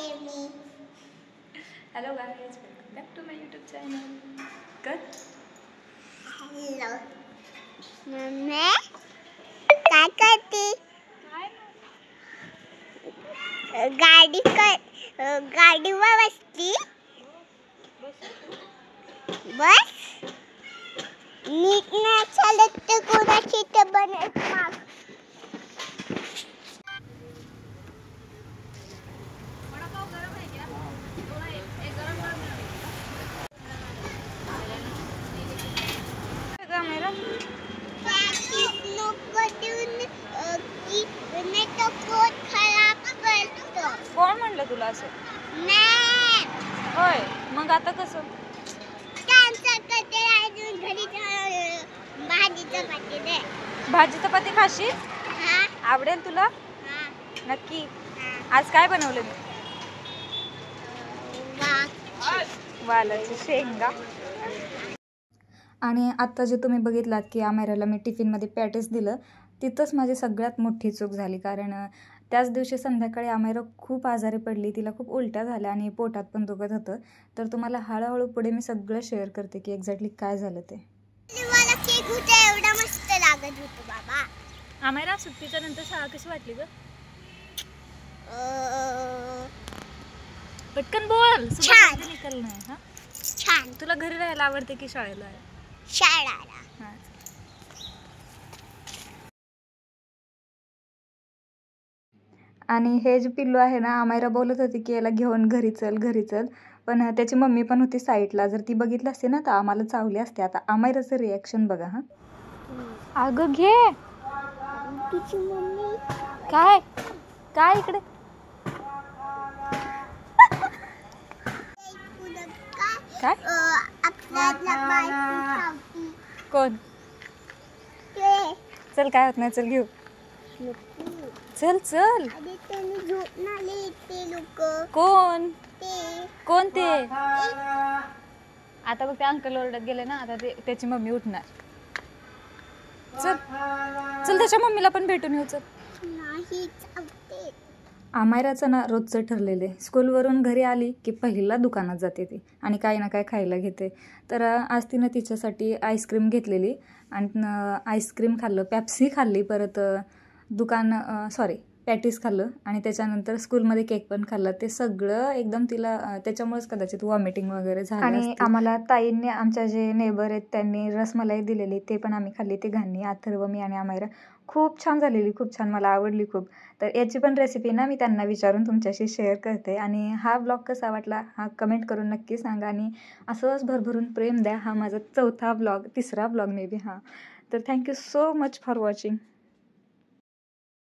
Me. Hello guys, welcome back to my YouTube channel. कर hello mummy, काय करते? गाडीवर बसली. बस नीट नाही चालत तर कोणाची तर बनत माग. कोण म्हणलं तुला असं? नाही होय, मग आता कसं? भाजी चपाती खाशील? आवडेल तुला? नक्की. आज काय बनवलं मी? वालाची शेंगा. आणि आत्ता जे तुम्ही बघितलात की आमेराला मी टिफिनमध्ये पॅटीस दिलं, तिथंच माझी सगळ्यात मोठी चूक झाली. कारण त्याच दिवशी संध्याकाळी आमेरा खूप आजारी पडली, तिला खूप उलट्या झाल्या आणि पोटात पण दुखत होतं. तर तुम्हाला हळूहळू पुढे मी सगळं शेअर करते की एक्झॅक्टली काय झालं ते. मला केक होता एवढा मस्त लागत होतं बाबा. आमेरा, सुट्टीच्या नंतर शाळा कशी वाटली ग? पटकन बोल. छान. निकलणार हा? छान. तुला घरी राहायला आवडते की शाळेला? शाळेला. आणि हे जे पिल्लू आहे ना, आमायरा बोलत होती की याला घेऊन घरी चल घरी चल, पण त्याची मम्मी पण होती साईडला. जर ती बघितली असते ना तर आम्हाला चावली असते. आता आमायराचं रिॲक्शन बघा. हा अगं घे. तिची मम्मी काय काय इकडे? काय? कोण? चल, काय होत नाही, चल घेऊ. चल चल. कोण कोण ते? आता बघ, ते अंकल ओरडत गेले ना, आता ते त्याची मम्मी उठणार. चल चल, त्याच्या मम्मीला पण भेटून येऊ. चल. आमायराचं ना रोजचं ठरलेलं आहे, स्कूलवरून घरी आली की पहिला दुकानात जाते ती आणि काही ना काय खायला घेते. तर आज तिनं तिच्यासाठी आईस्क्रीम घेतलेली आणि आईस्क्रीम खाल्लं, पेप्सी खाल्ली, परत पॅटीस खाल्लं आणि त्याच्यानंतर स्कूलमध्ये केक पण खाल्ला. ते सगळं एकदम तिला त्याच्यामुळेच कदाचित वॉमिटिंग वगैरे झाली. आणि आम्हाला ताईंनी, आमच्या जे नेबर आहेत, त्यांनी रसमलाई दिलेली, ते पण आम्ही खाल्ली. ते घालणी अथर्व, मी आणि आमायरा. खूप छान झालेली, खूप छान, मला आवडली खूप. तर याची पण रेसिपी ना मी त्यांना विचारून तुमच्याशी शेअर करते. आणि हा ब्लॉग कसा वाटला हा कमेंट करून नक्की सांगा. आणि असंच भरभरून प्रेम द्या. हा माझा 4था ब्लॉग, 3रा ब्लॉग मे बी. हा, तर thank you so much for watching.